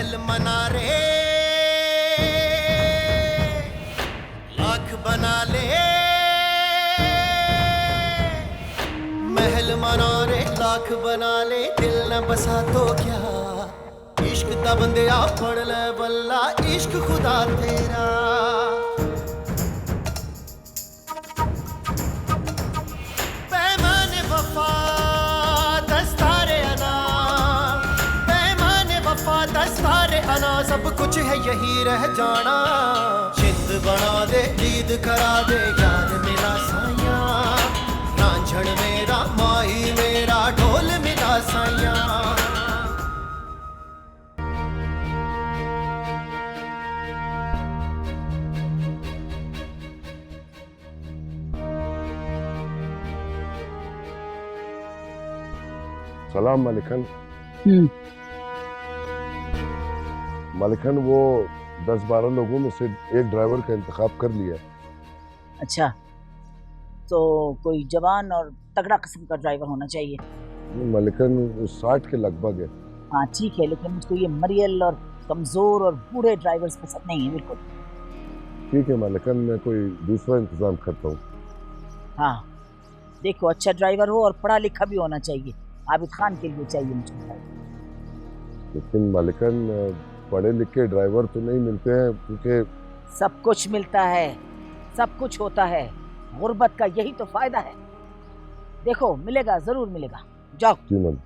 महल मना रे, लाख बना ले। महल मना रे, लाख बना ले, दिल न बसा तो क्या। इश्क दा बंदिया पढ़ ले बल्ला, इश्क खुदा तेरा। पैमाने वफा दस्तारे अना, पैमाने वफा दस्तारे अना, सब कुछ है यही रह जाना। चित बना दे, ईद करा दे, यार मिला साया। रांझण मेरा, माही मेरा, ढोल मिला साया। सलाम मलिकन। मलिकन, वो 10-12 लोगों में से एक ड्राइवर का इंतखाब कर लिया। अच्छा, तो कोई जवान और तगड़ा किस्म का ड्राइवर होना चाहिए। मलिकन 60 के लगभग है। हाँ ठीक है, लेकिन मुझको ये मरियल और कमजोर और बूढ़े ड्राइवर्स पसंद नहीं है बिल्कुल। ठीक है मलिकन, मैं कोई दूसरा इंतजाम करता हूँ। हाँ देखो, अच्छा ड्राइवर हो और पढ़ा लिखा भी होना चाहिए। आबिद खान के लिए चाहिए मुझको। लेकिन मलिकन पढ़े लिखे ड्राइवर तो नहीं मिलते हैं, क्योंकि सब कुछ मिलता है, सब कुछ होता है। गुर्बत का यही तो फायदा है। देखो मिलेगा, जरूर मिलेगा। जाओ। जी मलिक।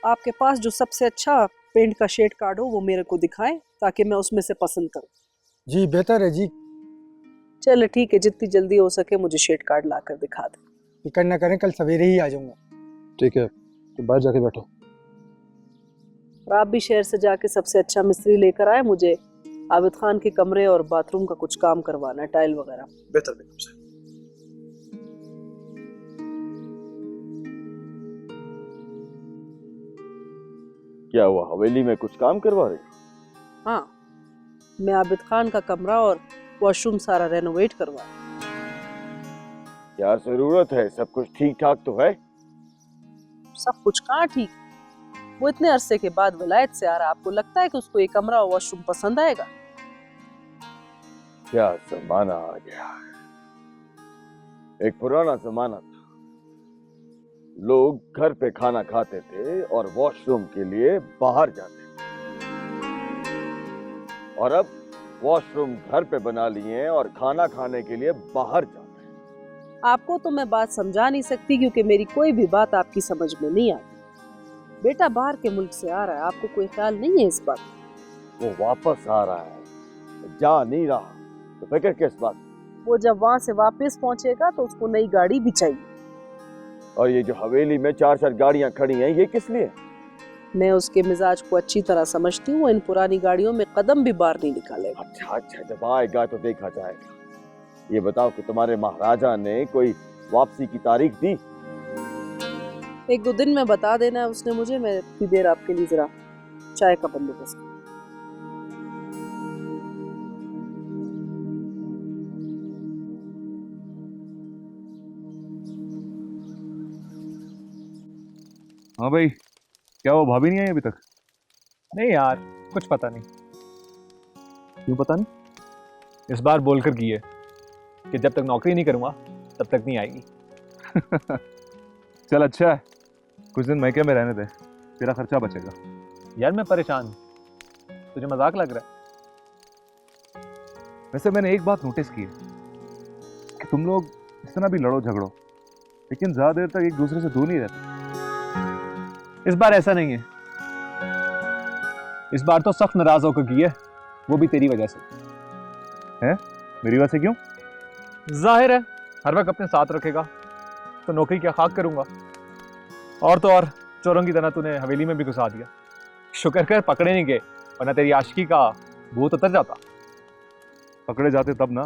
आपके पास जो सबसे अच्छा पेंट का शेड कार्ड हो वो मेरे को दिखाएं, ताकि मैं उसमें से पसंद करूं। जी बेहतर है जी। चलो ठीक है, जितनी जल्दी हो सके मुझे शेड कार्ड लाकर दिखा दें। फिक्र ना करें, कल सवेरे ही आ जाऊंगा। ठीक है, तो बाहर जाके बैठो। और आप भी शहर से जाके सबसे अच्छा मिस्त्री लेकर आए। मुझे आबिद खान के कमरे और बाथरूम का कुछ काम करवाना है, टाइल वगैरह। बेहतर बेगम से। क्या हुआ, हवेली में कुछ काम करवा रहे हो? हाँ, मैं आबिद खान का कमरा और वॉशरूम सारा रेनोवेट करवा। क्या जरूरत है, सब कुछ ठीक ठाक तो है? सब कुछ कहाँ ठीक। वो इतने अरसे के बाद विलायत से आ रहा, आपको लगता है कि उसको ये कमरा और वॉशरूम पसंद आएगा? क्या जमाना आ गया। एक पुराना जमाना था, लोग घर पे खाना खाते थे और वॉशरूम के लिए बाहर जाते थे। और अब वॉशरूम घर पे बना लिए और खाना खाने के लिए बाहर जाते हैं। आपको तो मैं बात समझा नहीं सकती, क्योंकि मेरी कोई भी बात आपकी समझ में नहीं आती। बेटा बाहर के मुल्क से आ रहा है, आपको कोई ख्याल नहीं है इस बात? वो वापस आ रहा है, जा नहीं रहा, तो फिक्र किस बात? वो जब वहां से वापस पहुंचेगा तो उसको नई गाड़ी भी चाहिए। और ये जो हवेली में 4-4 गाड़ियां खड़ी हैं, ये किस लिए? मैं उसके मिजाज को अच्छी तरह समझती हूँ। इन पुरानी गाड़ियों में कदम भी बाहर नहीं निकालेगा। अच्छा, जब आएगा तो देखा जाएगा। ये बताओ कि तुम्हारे महाराजा ने कोई वापसी की तारीख दी? 1-2 दिन में बता देना है उसने मुझे। मैं इतनी देर आपके लिए जरा चाय का बंदोबस्त। हाँ भाई, क्या वो भाभी नहीं आई अभी तक? नहीं यार, कुछ पता नहीं। क्यों पता नहीं? इस बार बोलकर गई है कि जब तक नौकरी नहीं करूंगा तब तक नहीं आएगी। चल अच्छा है, कुछ दिन मैके में रहने दे, तेरा खर्चा बचेगा। यार मैं परेशान हूं, तुझे मजाक लग रहा है? वैसे मैंने एक बात नोटिस की है कि तुम लोग जितना भी लड़ो झगड़ो, लेकिन ज्यादा देर तक एक दूसरे से दूर नहीं रहते। इस बार ऐसा नहीं है। इस बार तो सख्त नाराज होकर की है, वो भी तेरी वजह से। हैं? मेरी वजह से क्यों? जाहिर है, हर वक्त अपने साथ रखेगा तो नौकरी क्या खाक करूंगा। और तो और चोरों की तरह तूने हवेली में भी घुसा दिया। शुक्र कर पकड़े नहीं गए, वरना तेरी आशिकी का भूत उतर जाता। पकड़े जाते तब ना,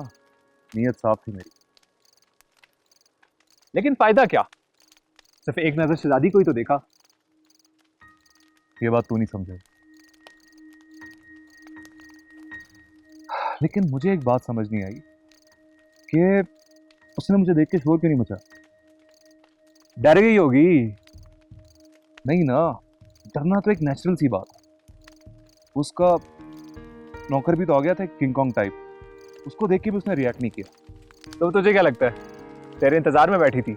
नीयत साफ थी मेरी। लेकिन फायदा क्या, सिर्फ एक नजर शहजादी को ही तो देखा। ये बात तू नहीं समझे। लेकिन मुझे एक बात समझ नहीं आई कि उसने मुझे देख के शोर क्यों नहीं मचा? डर गई होगी। नहीं ना, डरना तो एक नेचुरल सी बात है। उसका नौकर भी तो आ गया था किंग कॉन्ग टाइप, उसको देख के भी उसने रिएक्ट नहीं किया। तो तुझे क्या लगता है तेरे इंतजार में बैठी थी?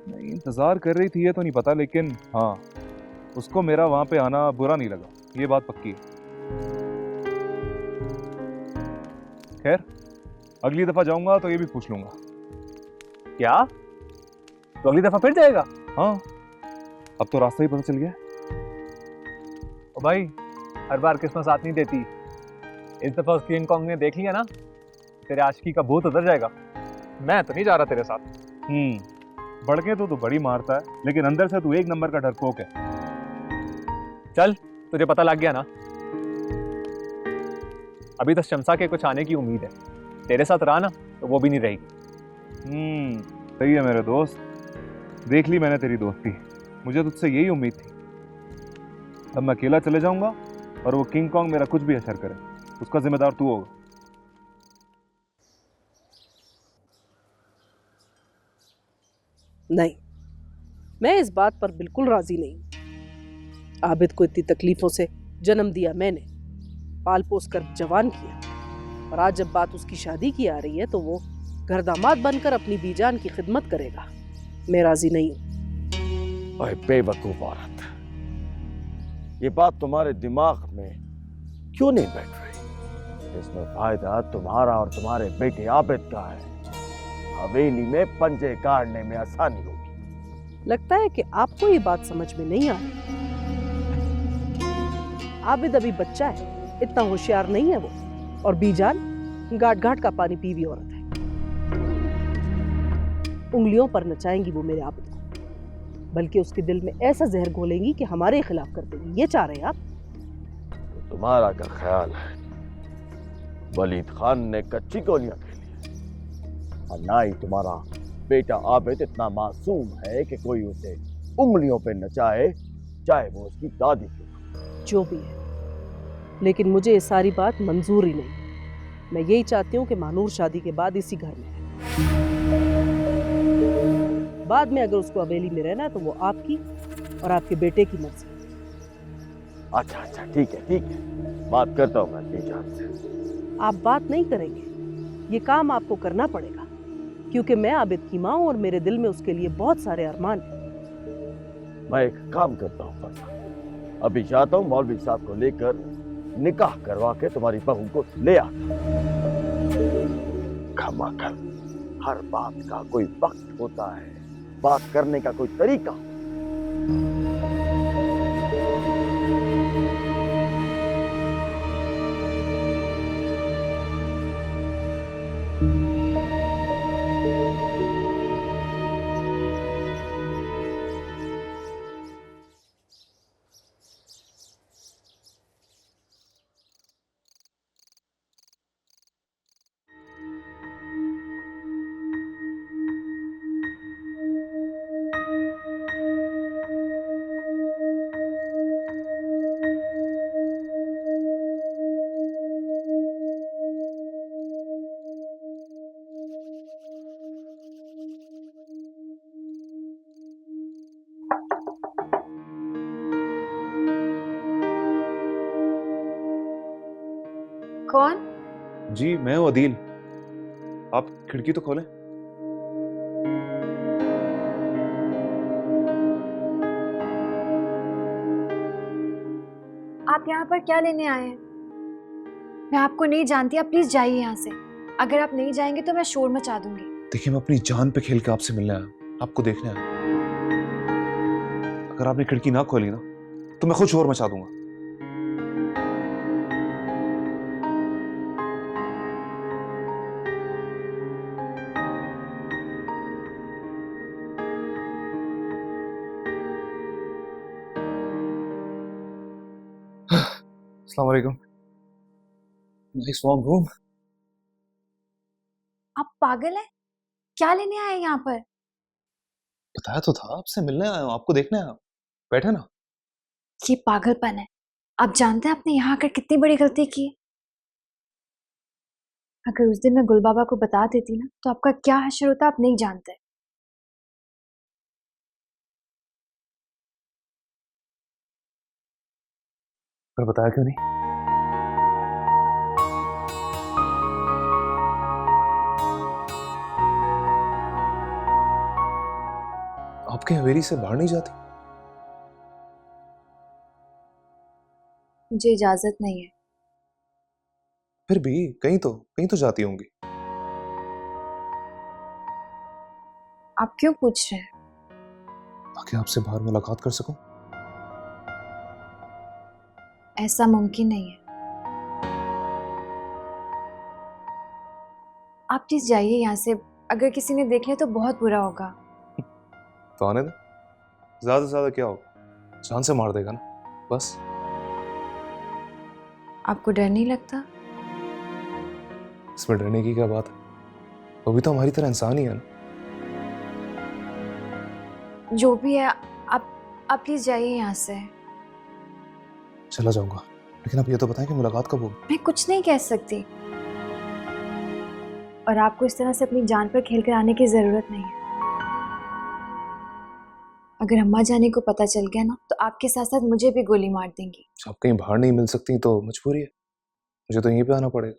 नहीं, इंतजार कर रही थी ये तो नहीं पता, लेकिन हाँ, उसको मेरा वहां पे आना बुरा नहीं लगा, ये बात पक्की है। खैर, अगली दफा जाऊंगा तो ये भी पूछ लूंगा। क्या? तो अगली दफा फिर जाएगा? हाँ, अब तो रास्ता ही पता चल गया। ओ भाई, हर बार किस्मत साथ नहीं देती। इस दफा उस किंग कॉन्ग ने देख लिया ना, तेरे आशिकी का भूत उतर जाएगा। मैं तो नहीं जा रहा तेरे साथ। बढ़ के तो बड़ी मारता है, लेकिन अंदर से तू एक नंबर का डरपोक है। चल, तुझे पता लग गया ना। अभी तो शमसा के कुछ आने की उम्मीद है, तेरे साथ रहा ना तो वो भी नहीं रहेगी। सही है मेरे दोस्त, देख ली मैंने तेरी दोस्ती, मुझे तुझसे यही उम्मीद थी। अब मैं अकेला चले जाऊंगा और वो किंग कॉन्ग मेरा कुछ भी असर करे, उसका जिम्मेदार तू होगा। नहीं, मैं इस बात पर बिल्कुल राजी नहीं। आबिद को इतनी तकलीफों से जन्म दिया मैंने, पाल पोस कर जवान किया, और आज जब बात उसकी शादी की आ रही है तो वो घर दामाद बनकर अपनी बीजान की खिदमत करेगा। मैं राजी नहीं हूं। ओए बेवकूफ औरत, ये बात तुम्हारे दिमाग में क्यों नहीं बैठ रही? इसमें फायदा तुम्हारा और तुम्हारे बेटे आबिद का है। हवेली में पंजे काटने में आसानी होगी। लगता है कि आपको ये बात समझ में नहीं आ रही। आबिद अभी बच्चा है, इतना होशियार नहीं है वो, और बीजान घाट घाट का पानी पीवी औरत है। उंगलियों पर नचाएंगी वो मेरे आबिद को, बल्कि उसके दिल में ऐसा जहर घोलेंगी कि हमारे खिलाफ कर देंगी। ये चाह रहे हैं आप? तो तुम्हारा क्या ख्याल है? वलीद खान ने कच्ची गोलियां खेली और ना ही तुम्हारा बेटा आबिद इतना मासूम है कि कोई उसे उंगलियों पे नचाए, चाहे वो उसकी दादी क्यों। जो भी है, लेकिन मुझे ये सारी बात मंजूर ही नहीं। मैं यही चाहती हूँ कि मानूर शादी के बाद इसी घर में है। बाद में अगर उसको हवेली में रहना है तो वो आपकी और आपके बेटे की मर्जी। अच्छा अच्छा, ठीक है, बात करता हूँ मैं बीजान से। आप बात नहीं करेंगे, ये काम आपको करना पड़ेगा, क्योंकि मैं आबिद की माँ हूँ और मेरे दिल में उसके लिए बहुत सारे अरमान हैं। मैं एक काम करता हूँ फरजा, अभी जाता हूँ मौलवी साहब को लेकर निकाह करवा के तुम्हारी बहू को ले आता। खमाखल हर बात का कोई वक्त होता है, बात करने का कोई तरीका। कौन? जी मैं हूँ अदील, आप खिड़की तो खोलें। आप यहाँ पर क्या लेने आए हैं? मैं आपको नहीं जानती, आप प्लीज जाइए यहाँ से। अगर आप नहीं जाएंगे तो मैं शोर मचा दूंगी। देखिए, मैं अपनी जान पे खेल के आपसे मिलने आया, आपको देखने आया। अगर आपने खिड़की ना खोली ना तो मैं खुद शोर मचा दूंगा। अस्सलाम वालेकुम। Nice warm room. आप पागल हैं? क्या लेने आए यहाँ पर? बताया तो था, आपसे मिलने आया हूँ, आपको देखने आया हूँ। बैठे ना। ये पागलपन है। आप जानते हैं आपने यहाँ आकर कितनी बड़ी गलती की? अगर उस दिन मैं गुल बाबा को बता देती ना तो आपका क्या हश्र होता आप नहीं जानते। पर बताया क्यों नहीं? आपके हवेली से बाहर नहीं जाती? मुझे इजाजत नहीं है। फिर भी कहीं तो जाती होंगी। आप क्यों पूछ रहे हैं? ताकि आपसे बाहर मुलाकात कर सकूं। ऐसा मुमकिन नहीं है। आप प्लीज जाइए यहाँ से, अगर किसी ने देख लिया तो बहुत बुरा होगा। तो आने दे, ज्यादा से ज्यादा क्या होगा, जान से मार देगा ना, बस। आपको डर नहीं लगता? इसमें डरने की क्या बात है, वो भी तो हमारी तरह इंसान ही है ना। जो भी है, आप प्लीज जाइए यहाँ से। चला जाऊंगा, लेकिन आप ये तो बताएं कि मुलाकात कब होगी। मैं कुछ नहीं कह सकती, और आपको इस तरह से अपनी जान पर खेल कर आने की जरूरत नहीं है। अगर अम्मा जाने को पता चल गया ना तो आपके साथ साथ मुझे भी गोली मार देंगी। आप कहीं बाहर नहीं मिल सकती तो मजबूरी है, मुझे तो यहीं पे आना पड़ेगा।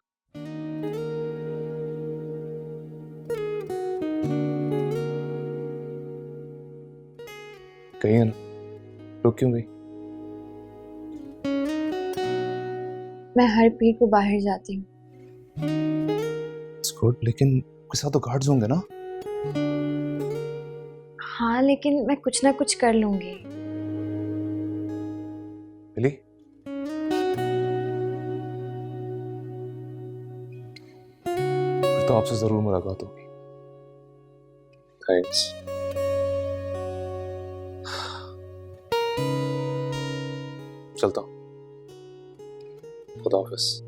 कहीं है ना, रुक क्यों गई? मैं हर पीर को बाहर जाती हूँ। गुड, लेकिन उसके साथ तो गार्ड्स होंगे ना। हाँ, लेकिन मैं कुछ ना कुछ कर लूंगी। मिली? फिर तो आपसे जरूर मुलाकात होगी। थैंक्स। चलता हूँ, खुदा हाफिज।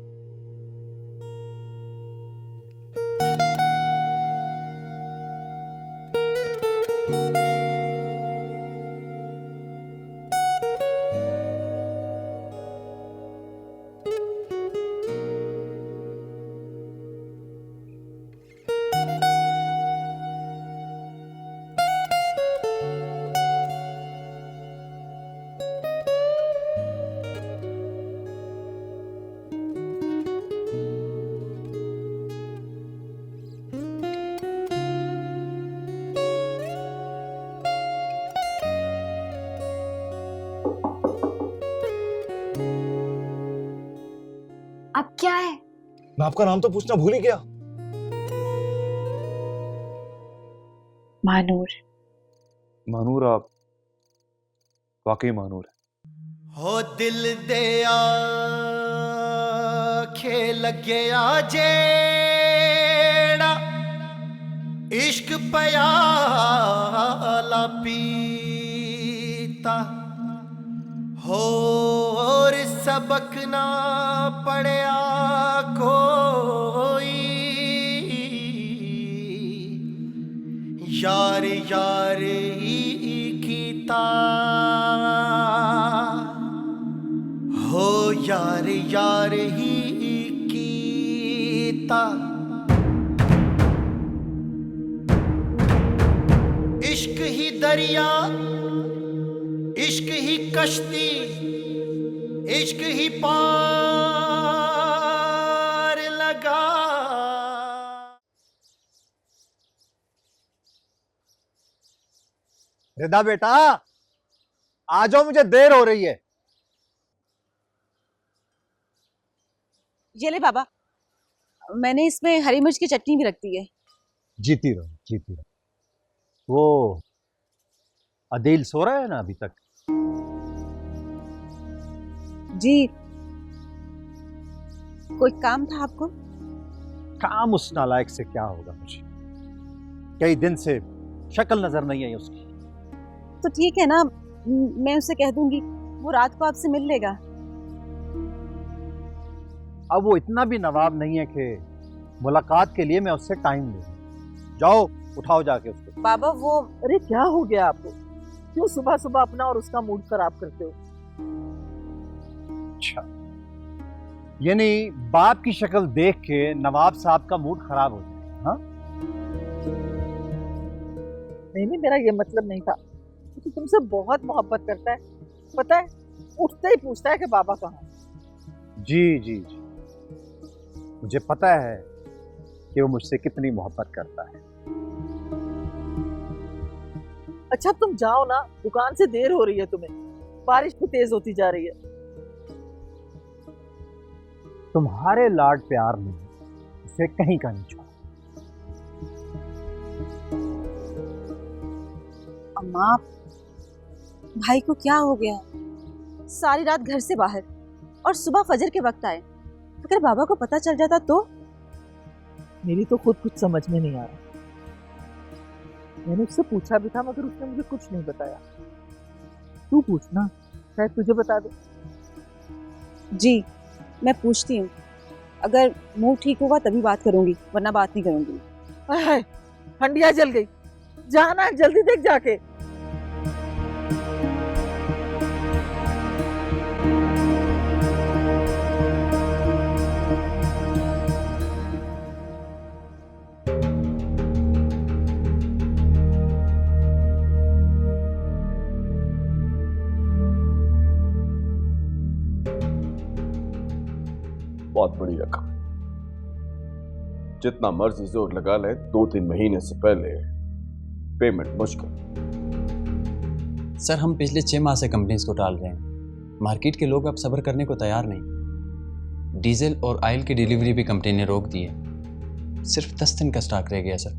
अब क्या है? मैं आपका नाम तो पूछना भूल ही गया। मानूर। मानूर, आप वाकई मानूर है। हो दिल दे आखे लग्या जेड़ा इश्क प्याला पीता होर सबक ना पढ़िया कोई यार यार ही कीता हो यार यार ही कीता इश्क ही दरिया इश्क ही कश्ती इश्क ही पार लगा। रिदा बेटा आ जाओ, मुझे देर हो रही है। ये ले बाबा, मैंने इसमें हरी मिर्च की चटनी भी रख दी है। जीती रहो जीती रहो। वो अदील सो रहा है ना अभी तक? जी, कोई काम था आपको? काम उस नालायक से क्या होगा, मुझे कई दिन से शक्ल नजर नहीं आई उसकी। तो ठीक है ना, मैं उसे कह दूंगी, वो रात को आपसे मिल लेगा। अब वो इतना भी नवाब नहीं है कि मुलाकात के लिए मैं उससे टाइम लूं। जाओ उठाओ जाके उसको। बाबा वो अरे क्या हो गया आपको? क्यों सुबह सुबह अपना और उसका मूड खराब करते हो? अच्छा, यानी बाप की शक्ल देख के नवाब साहब का मूड खराब हो जाए। हाँ, नहीं, मेरा ये मतलब नहीं था। वो तो तुमसे बहुत मोहब्बत करता है, पता है, उठते ही पूछता है कि बाबा कहाँ है। जी जी जी, मुझे पता है कि वो मुझसे कितनी मोहब्बत करता है। अच्छा तुम जाओ ना, दुकान से देर हो रही है तुम्हें, बारिश भी तेज होती जा रही है। तुम्हारे लाड प्यार ने उसे कहीं का नहीं छोड़ा। अम्मा, भाई को क्या हो गया? सारी रात घर से बाहर और सुबह फजर के वक्त आए। अगर बाबा को पता चल जाता तो? मेरी तो खुद कुछ समझ में नहीं आ रहा। मैंने उससे पूछा भी था मगर उसने मुझे कुछ नहीं बताया। तू पूछना, शायद तुझे बता दे। जी, मैं पूछती हूँ। अगर मुंह ठीक होगा तभी बात करूंगी, वरना बात नहीं करूंगी। हाय, हंडिया जल गई, जाना जल्दी देख जाके। बहुत बड़ी रकम, जितना मर्जी जोर लगा ले, 2-3 महीने से पहले पेमेंट मुश्किल। सर, हम पिछले 6 माह से कंपनीज को टाल रहे हैं। मार्केट के लोग अब सब्र करने को तैयार नहीं। डीजल और ऑयल की डिलीवरी भी कंपनी ने रोक दी है। सिर्फ 10 दिन का स्टॉक रह गया सर।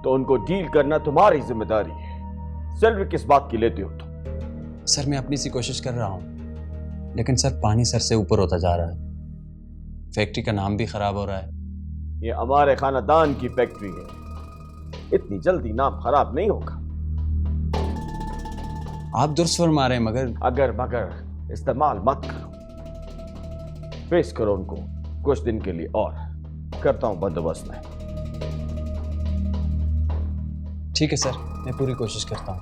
तो उनको डील करना तुम्हारी जिम्मेदारी है। सैलरी किस बात की लेते हो तुम? सर, मैं अपनी सी कोशिश कर रहा हूँ, लेकिन सर पानी सर से ऊपर होता जा रहा है। फैक्ट्री का नाम भी खराब हो रहा है। ये हमारे खानदान की फैक्ट्री है, इतनी जल्दी नाम खराब नहीं होगा। आप दुरुस्त फरमा रहे हैं, मगर मगर इस्तेमाल मत करो। पेश करो उनको कुछ दिन के लिए और करता हूं बंदोबस्त में। ठीक है सर, मैं पूरी कोशिश करता हूँ।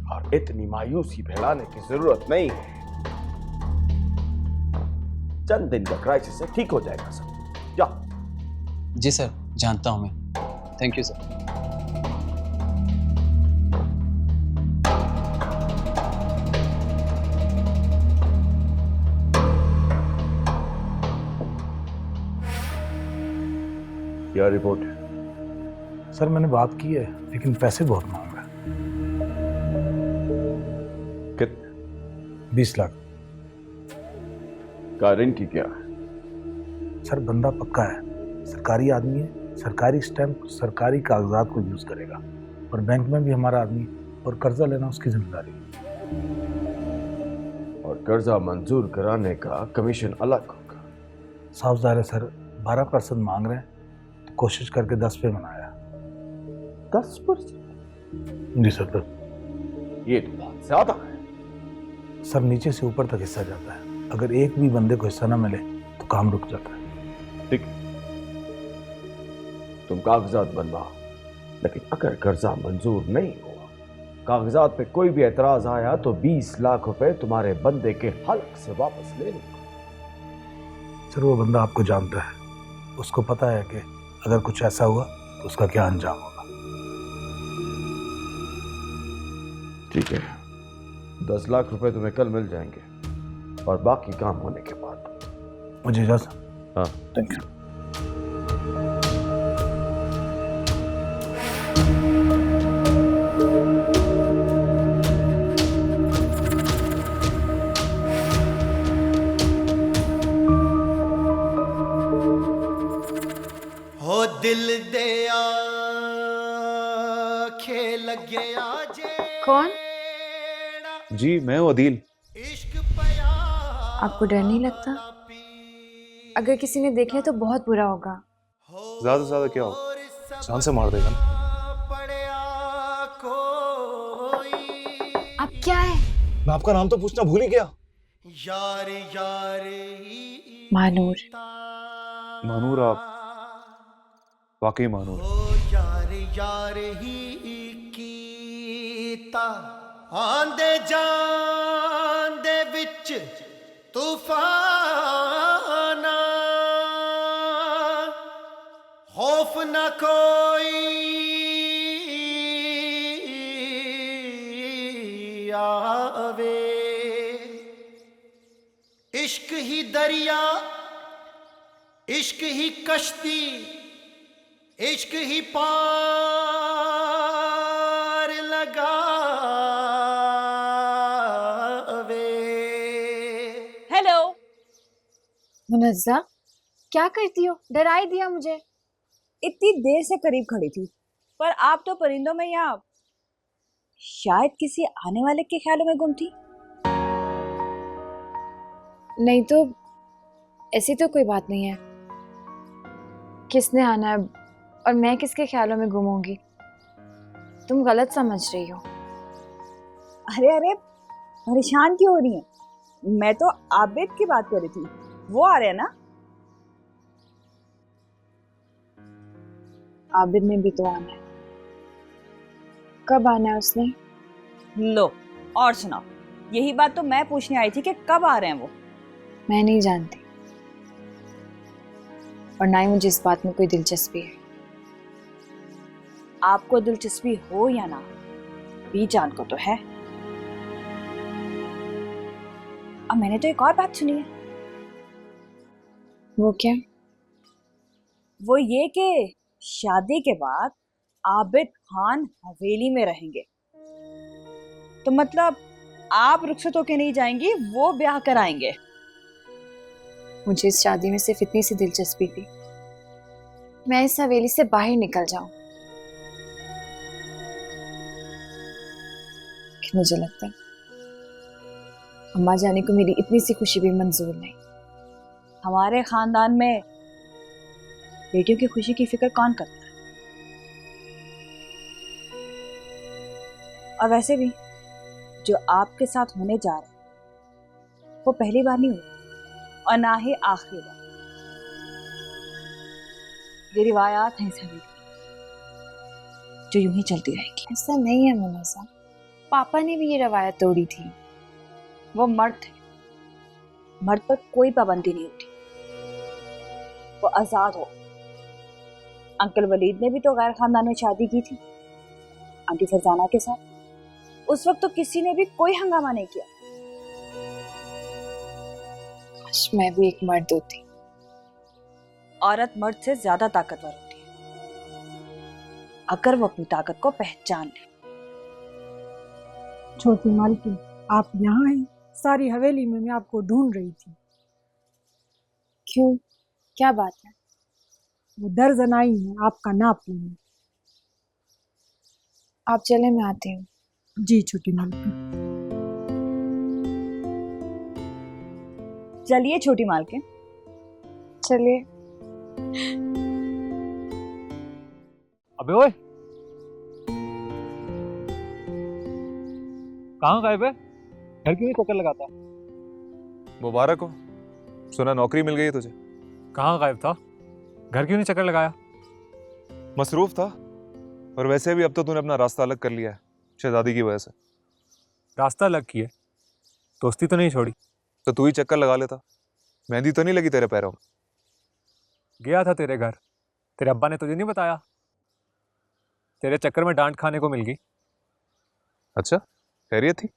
और इतनी मायूसी फैलाने की जरूरत नहीं है। चंद दिन का क्राइसिस है, ठीक हो जाएगा सब। जाओ। जी सर, जानता हूँ मैं। Thank you sir. क्या रिपोर्ट? सर, मैंने बात की है, लेकिन पैसे बहुत मांग रहा है। कितने? 20 लाख। गारंटी क्या है? सर, बंदा पक्का है, सरकारी आदमी है, सरकारी स्टैंप, सरकारी कागजात को यूज करेगा, और बैंक में भी हमारा आदमी, और कर्जा लेना उसकी जिम्मेदारी है। और कर्जा मंजूर कराने का कमीशन अलग होगा। साफ ज़ाहिर है सर, 12% मांग रहे हैं, तो कोशिश करके 10 पे मनाया। 10%? जी सर, 10। ये तो बहुत ज्यादा है। सर, नीचे से ऊपर तक हिस्सा जाता है, अगर एक भी बंदे को हिस्सा ना मिले तो काम रुक जाता है। ठीक, तुम कागजात बनवाओ, लेकिन अगर कर्जा मंजूर नहीं हुआ, कागजात पे कोई भी एतराज आया, तो 20 लाख रुपए तुम्हारे बंदे के हल्क से वापस ले लूंगा। सर, वो बंदा आपको जानता है, उसको पता है कि अगर कुछ ऐसा हुआ तो उसका क्या अंजाम होगा। ठीक है, 10 लाख रुपए तुम्हें कल मिल जाएंगे, और बाकी काम होने के बाद। मुझे इजाजत? हाँ, थैंक यू। हो दिल दे खेल गया जे। कौन? जी, मैं हूँ अदील। आपको डर नहीं लगता? अगर किसी ने देख लिया तो बहुत बुरा होगा। ज्यादा से ज्यादा क्या हो, जान से मार देगा ना। आप क्या है? मैं आपका नाम तो पूछना भूल ही गया। यार यार मानूर। मानूर? आप वाकई मानूर? यार यार ही कीता आंदे जान दे विच तूफान न कोई आवे, इश्क ही दरिया, इश्क ही कश्ती, इश्क ही पार लगावे। हेलो मुनज़्ज़ा, क्या करती हो? डरा ही दिया मुझे। इतनी देर से करीब खड़ी थी, पर आप तो परिंदों में या शायद किसी आने वाले के ख्यालों में गुम थी। नहीं तो ऐसी तो कोई बात नहीं है। किसने आना है और मैं किसके ख्यालों में गुम होंगी? तुम गलत समझ रही हो। अरे अरे, परेशान क्यों हो रही हैं? मैं तो आबिद की बात कर रही थी, वो आ रहे हैं ना। आबिद ने भी तो आना है। कब आना है उसने? लो और सुनाओ, यही बात तो मैं पूछने आई थी कि कब आ रहे हैं वो। मैं नहीं जानती और ना ही मुझे इस बात में कोई दिलचस्पी है। आपको दिलचस्पी हो या ना, बीजान को तो है। अब मैंने तो एक और बात सुनी है। वो क्या? वो ये कि शादी के बाद आबिद खान हवेली में रहेंगे। तो मतलब आप रुखसत होके नहीं जाएंगी, वो ब्याह कराएंगे। मुझे इस शादी में सिर्फ इतनी सी दिलचस्पी थी, मैं इस हवेली से बाहर निकल जाऊं। मुझे लगता है अम्मा जाने को मेरी इतनी सी खुशी भी मंजूर नहीं। हमारे खानदान में बेटियों की खुशी की फिक्र कौन करता है? और वैसे भी जो आपके साथ होने जा रहा है वो पहली बार नहीं हुई और ना ही आखिरी बार। ये रिवायात हैं सभी जो यूं ही चलती रहेंगी। ऐसा नहीं है मुनज़्ज़ा, पापा ने भी ये रवायत तोड़ी थी। वो मर्द थे, मर्द पर कोई पाबंदी नहीं होती, वो आजाद हो। अंकल वलीद ने भी तो गैर खानदान में शादी की थी आंटी फरजाना के साथ। उस वक्त तो किसी ने भी कोई हंगामा नहीं किया। काश मैं भी एक मर्द होती। औरत मर्द से ज्यादा ताकतवर होती है अगर वो अपनी ताकत को पहचान ले। छोटी मालकिन, आप यहाँ हैं? सारी हवेली में मैं आपको ढूंढ रही थी। क्यों, क्या बात है? वो दर्जन आई है आपका नाप लेने। आप चले, मैं आती हूँ। जी छोटी मालकिन। चलिए छोटी मालकिन। चलिए। अबे ओए, कहाँ गायब है? घर क्यों नहीं चक्कर लगाता? मुबारक हो, सुना नौकरी मिल गई है तुझे। कहाँ गायब था? घर क्यों नहीं चक्कर लगाया? मसरूफ था, और वैसे भी अब तो तूने अपना रास्ता अलग कर लिया है शहजादी की वजह से। रास्ता अलग किए, दोस्ती तो नहीं छोड़ी। तो तू ही चक्कर लगा लेता, मेहंदी तो नहीं लगी तेरे पैरों में। गया था तेरे घर, तेरे अब्बा ने तुझे नहीं बताया? तेरे चक्कर में डांट खाने को मिल गई। अच्छा, खैरियत थी?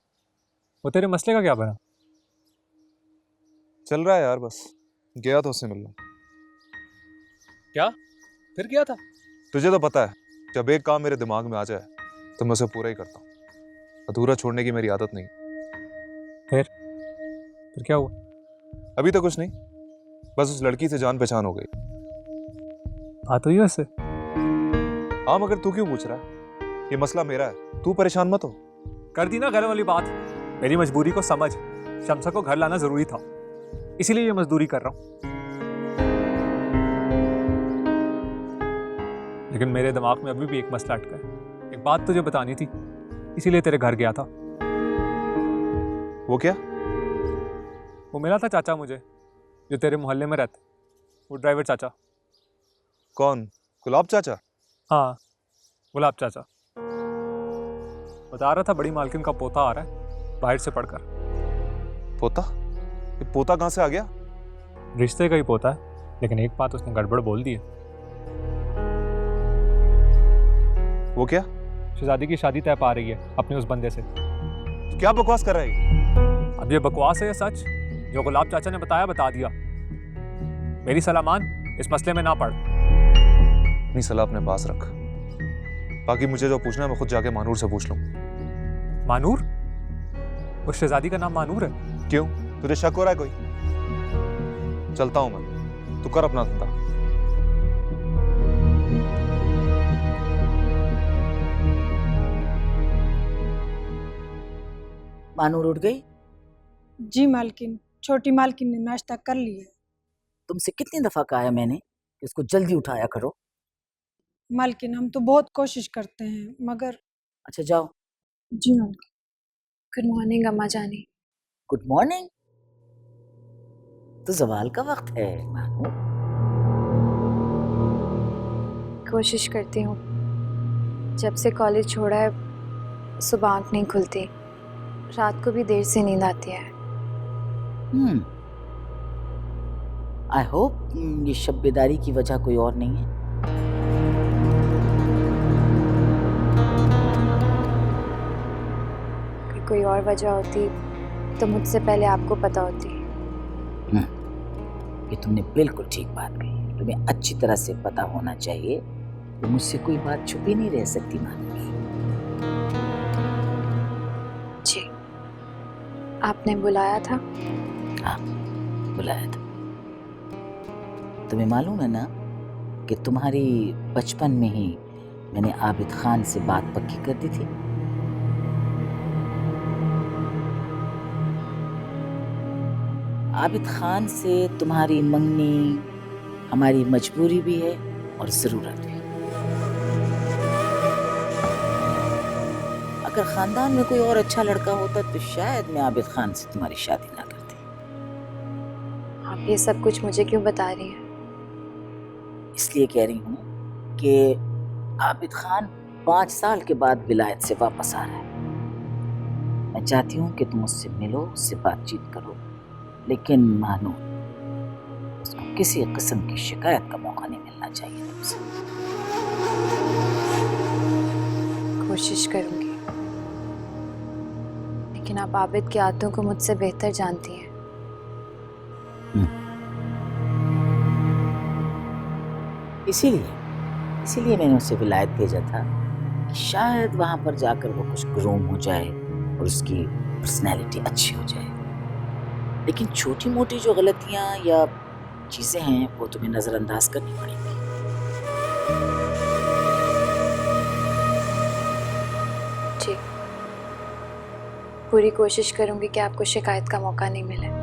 वो तेरे मसले का क्या बना? चल रहा है यार, बस गया था उससे मिलने। क्या फिर गया था? तुझे तो पता है, जब एक काम मेरे दिमाग में आ जाए तो मैं उसे पूरा ही करता हूँ। अधूरा छोड़ने की मेरी आदत नहीं। फिर क्या हुआ? अभी तो कुछ नहीं, बस उस लड़की से जान पहचान हो गई। बात हुई उससे? हाँ, मगर तू क्यों पूछ रहा है? ये मसला मेरा है, तू परेशान मत हो। कर दी ना घर वाली बात। मेरी मजबूरी को समझ, शमसा को घर लाना जरूरी था, इसीलिए ये मजदूरी कर रहा हूं। लेकिन मेरे दिमाग में अभी भी एक मसला अटका है। एक बात तुझे बतानी थी, इसीलिए तेरे घर गया था। वो क्या? वो मिला था चाचा मुझे, जो तेरे मोहल्ले में रहते, वो ड्राइवर चाचा। कौन? गुलाब चाचा? हाँ, गुलाब चाचा। बता रहा था बड़ी मालकिन का पोता आ रहा है बाहर से पढ़कर। पोता? ये पोता कहाँ से आ गया? रिश्ते का ही पोता है, लेकिन एक बात उसने गड़बड़ बोल दी है। वो क्या? शहजादी की शादी तय पा रही है अपने उस बंदे से। क्या बकवास कर रहा है ये? अब ये बकवास है या सच? जो गुलाब चाचा ने बताया बता दिया। मेरी सलाह मान, इस मसले में ना पड़। अपनी सलाह अपने पास रख, बाकी मुझे जो पूछना है मैं खुद जाके मानूर से पूछ लूं। मानूर? उस शहजादी का नाम मानूर है? क्यों, तुझे शक हो रहा है कोई? चलता हूं मैं, तू कर अपना धंधा। मानूर उठ गई? जी मालकिन, छोटी मालकिन ने नाश्ता कर लिया। तुमसे कितनी दफा कहा है मैंने कि इसको जल्दी उठाया करो। मालकिन हम तो बहुत कोशिश करते हैं मगर। अच्छा जाओ। जी मालकिन। गुड मॉर्निंग अम्मा जानी। Good morning. तो जवाल का वक्त है मानो। कोशिश करती हूँ, जब से कॉलेज छोड़ा है सुबह आँख नहीं खुलती, रात को भी देर से नींद आती है। आई होप ये शब बेदारी की वजह कोई और नहीं है। अगर कोई और वजह होती तो मुझसे पहले आपको पता होती। ये तुमने बिल्कुल ठीक बात कही। तुम्हें अच्छी तरह से पता होना चाहिए कि मुझसे कोई बात छुपी नहीं रह सकती मानो। जी, आपने बुलाया था? हाँ, बुलाया था। तुम्हें मालूम है ना कि तुम्हारी बचपन में ही मैंने आबिद खान से बात पक्की कर दी थी। आबिद खान से तुम्हारी मंगनी हमारी मजबूरी भी है और ज़रूरत भी। अगर ख़ानदान में कोई और अच्छा लड़का होता तो शायद मैं आबिद खान से तुम्हारी शादी ना करती। आप ये सब कुछ मुझे क्यों बता रही हैं? इसलिए कह रही हूँ कि आबिद खान 5 साल के बाद विलायत से वापस आ रहा है। मैं चाहती हूँ कि तुम उससे मिलो, उससे बातचीत करो, लेकिन मानो उसको किसी किस्म की शिकायत का मौका नहीं मिलना चाहिए तुमसे। कोशिश करूंगी, लेकिन आप आबिद की आदतों को मुझसे बेहतर जानती हैं। इसीलिए मैंने उसे विलायत भेजा था कि शायद वहां पर जाकर वो कुछ ग्रूम हो जाए और उसकी पर्सनैलिटी अच्छी हो जाए। लेकिन छोटी मोटी जो गलतियां या चीजें हैं वो तुम्हें नजरअंदाज करनी पड़ेंगी। जी, पूरी कोशिश करूंगी कि आपको शिकायत का मौका नहीं मिले।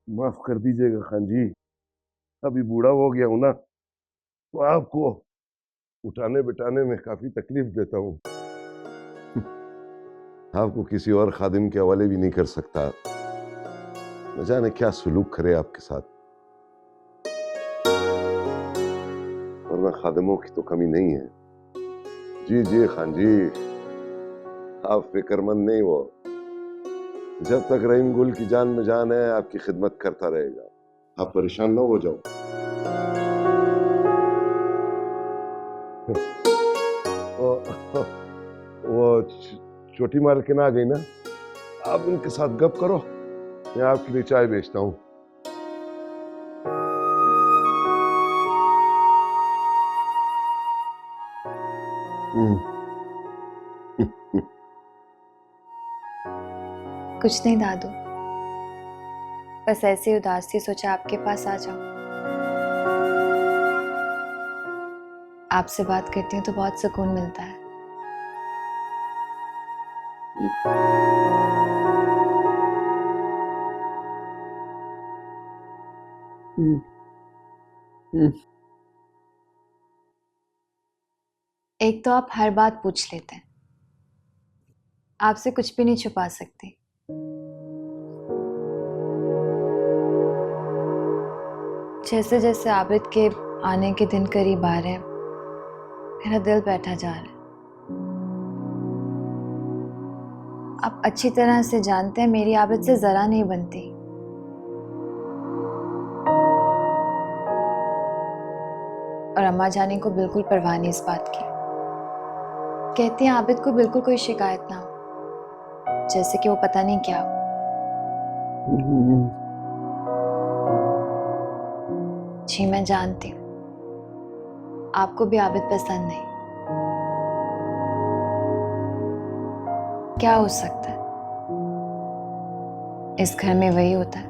माफ कर दीजिएगा खान जी, अभी बूढ़ा हो गया हूं ना, तो आपको उठाने बिठाने में काफी तकलीफ देता हूँ। आपको किसी और खादिम के हवाले भी नहीं कर सकता। न जाने क्या सुलूक करे आपके साथ। वरना खादिमों की तो कमी नहीं है। जी जी खान जी, आप फिक्रमंद नहीं हो। जब तक रहीम गुल की जान में जान है आपकी खिदमत करता रहेगा। आप परेशान ना हो जाओ। वो छोटी मालकिन आ गई ना, आप उनके साथ गप करो, मैं आपके लिए चाय बेचता हूँ। कुछ नहीं दादू, बस ऐसे उदास थी, सोचा आपके पास आ जाऊं। आपसे बात करती हूँ तो बहुत सुकून मिलता है। एक तो आप हर बात पूछ लेते हैं, आपसे कुछ भी नहीं छुपा सकती। जैसे जैसे आबिद के आने के दिन करीब आ रहे हैं, मेरा दिल बैठा जा रहा है। आप अच्छी तरह से जानते हैं मेरी आबिद से जरा नहीं बनती। और अम्मा जानी को बिल्कुल परवाह नहीं इस बात की। कहती हैं आबिद को बिल्कुल कोई शिकायत ना हो, जैसे कि वो पता नहीं क्या हो। जी मैं जानती हूँ आपको भी आबिद पसंद नहीं। क्या हो सकता है, इस घर में वही होता है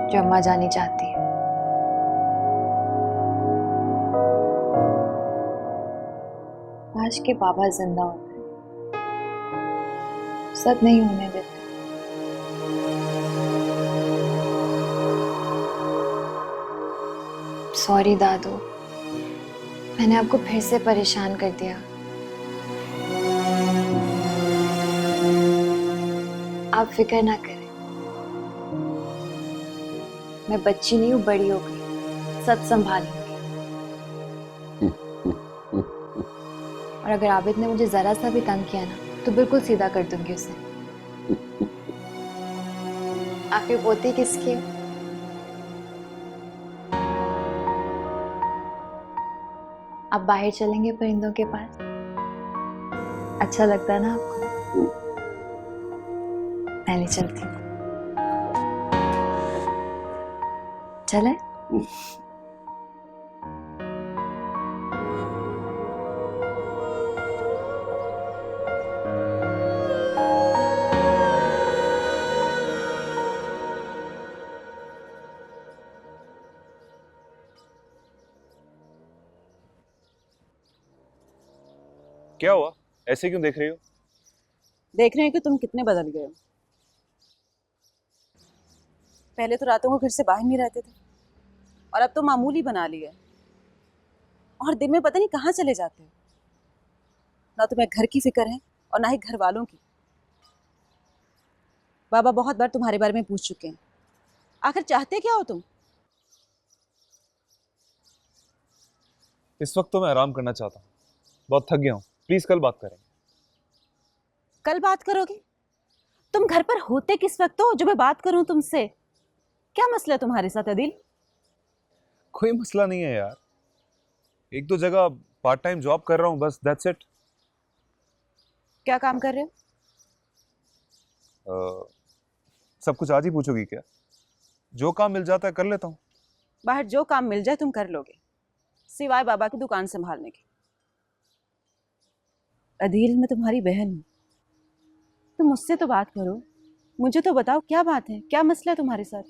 जो अम्मा जानी चाहती है। काश के बाबा जिंदा होते, सब नहीं होने देते। सॉरी दादू, मैंने आपको फिर से परेशान कर दिया। आप फिक्र ना करें, मैं बच्ची नहीं हूँ, बड़ी हो गई, सब संभाल लूंगी। और अगर आबिद ने मुझे जरा सा भी तंग किया ना तो बिल्कुल सीधा कर दूंगी उसे। आपकी पोती किसकी हो? आप बाहर चलेंगे परिंदों के पास, अच्छा लगता है ना आपको? मैं नहीं चलती, चले? क्या हुआ, ऐसे क्यों देख रही हो? देख रहे हैं कि तुम कितने बदल गए हो। पहले तो रातों को घर से बाहर नहीं रहते थे और अब तो मामूली बना लिया। और दिन में पता नहीं कहाँ चले जाते हो। ना तुम्हें घर की फिक्र है और ना ही घर वालों की। बाबा बहुत बार तुम्हारे बारे में पूछ चुके हैं, आखिर चाहते क्या हो तुम? इस वक्त तो मैं आराम करना चाहता हूँ, बहुत थक गया हूँ। प्लीज कल बात करें। कल बात करोगे? तुम घर पर होते किस वक्त हो जो मैं बात करूं तुमसे? क्या मसला है तुम्हारे साथ अदिल? कोई मसला नहीं है यार, एक दो जगह पार्ट टाइम जॉब कर रहा हूँ, बस दैट्स इट। क्या काम कर रहे हो? सब कुछ आज ही पूछोगी क्या? जो काम मिल जाता है कर लेता हूँ। बाहर जो काम मिल जाए तुम कर लोगे, सिवाय बाबा की दुकान संभालने की। अदील, मैं तुम्हारी बहन हूँ, तुम मुझसे तो बात करो। मुझे तो बताओ क्या बात है, क्या मसला है तुम्हारे साथ?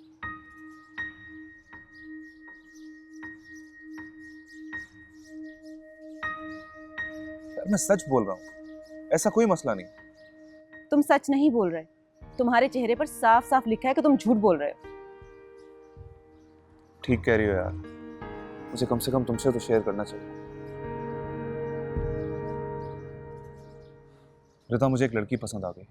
मैं सच बोल रहा हूँ, ऐसा कोई मसला नहीं। तुम सच नहीं बोल रहे, तुम्हारे चेहरे पर साफ साफ लिखा है कि तुम झूठ बोल रहे हो। ठीक कह रही हो यार, मुझे कम से कम तुमसे तो शेयर करना चाहिए। रिता, मुझे एक लड़की पसंद आ गई।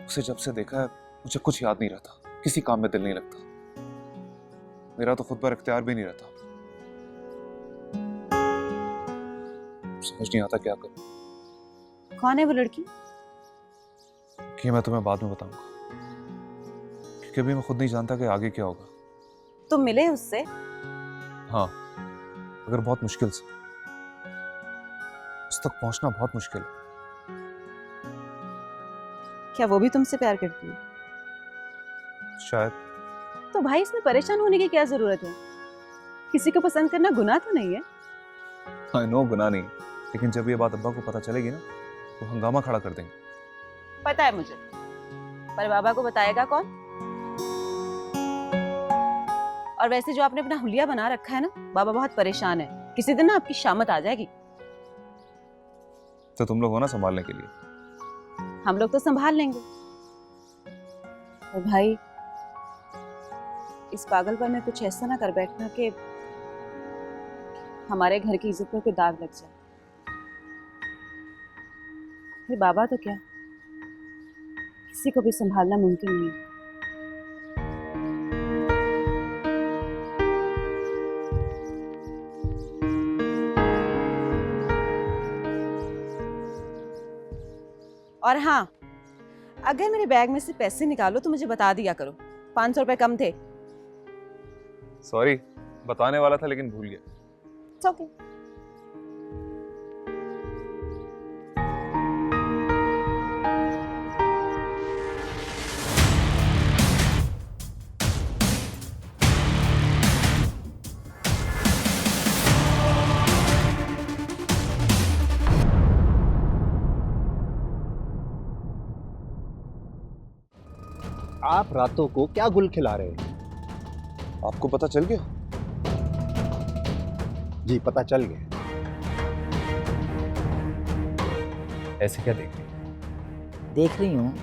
उसे जब से देखा है मुझे कुछ याद नहीं रहता, किसी काम में दिल नहीं लगता, मेरा तो खुद पर इख्तियार भी नहीं रहता। समझ नहीं आता क्या करूं। कौन है वो लड़की? कि मैं तुम्हें बाद में बताऊंगा, क्योंकि अभी मैं खुद नहीं जानता कि आगे क्या होगा। तुम मिले उससे? हाँ, अगर बहुत मुश्किल से। उस तक पहुंचना बहुत मुश्किल है। क्या वो भी तुमसे प्यार करती है? शायद। तो भाई इसमें परेशान होने की क्या जरूरत है? किसी को पसंद करना गुनाह तो नहीं है। आई नो गुनाह नहीं, लेकिन जब ये बात अब्बा को पता चलेगी ना तो हंगामा खड़ा कर देंगे। पता है मुझे, पर बाबा को बताएगा कौन? और वैसे जो आपने अपना हुलिया बना रखा है ना, बाबा बहुत परेशान है। किसी दिन ना आपकी शामत आ जाएगी। तो तुम लोग हो ना संभालने के लिए। हम लोग तो संभाल लेंगे। और भाई, इस पागलपन में कुछ ऐसा ना कर बैठना कि हमारे घर की इज्जत पर कोई दाग लग जाए। फिर बाबा तो क्या, किसी को भी संभालना मुमकिन नहीं। और हाँ, अगर मेरे बैग में से पैसे निकालो तो मुझे बता दिया करो, 500 रुपए कम थे। सॉरी, बताने वाला था लेकिन भूल गया। It's okay. आप रातों को क्या गुल खिला रहे हैं? आपको पता चल गया? जी पता चल गया। ऐसे क्या देख रही हो? देख रही हूँ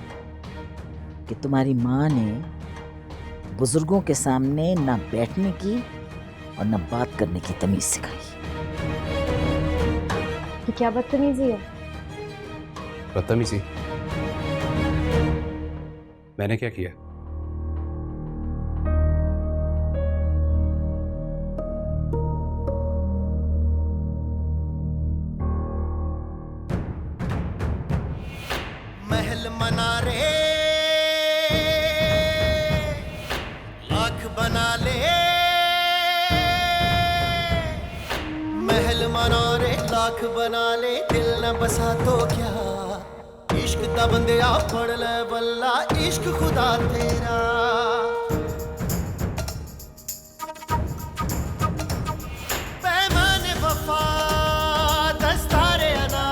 कि तुम्हारी माँ ने बुजुर्गों के सामने ना बैठने की और ना बात करने की तमीज सिखाई। ये क्या बदतमीजी है? बदतमीजी? मैंने क्या किया? महल मना रे लाख बना ले, महल मना रे लाख बना ले, दिल न बसा तो क्या, इश्क दा बंदिया पढ़ ले बल्ला, इश्क खुदा तेरा। पैमाने वफा दस्तारे अना,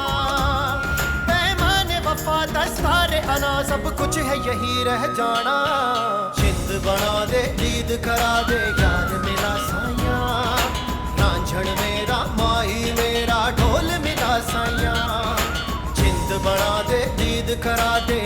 पैमाने वफा दस्तारे अना, सब कुछ है यही रह जाना। जिंद बना दे जीद करा दे, यार मिला साया, रांझण मेरा माही मेरा ढोल मिला साया। जिंद बना दे जीद करा दे,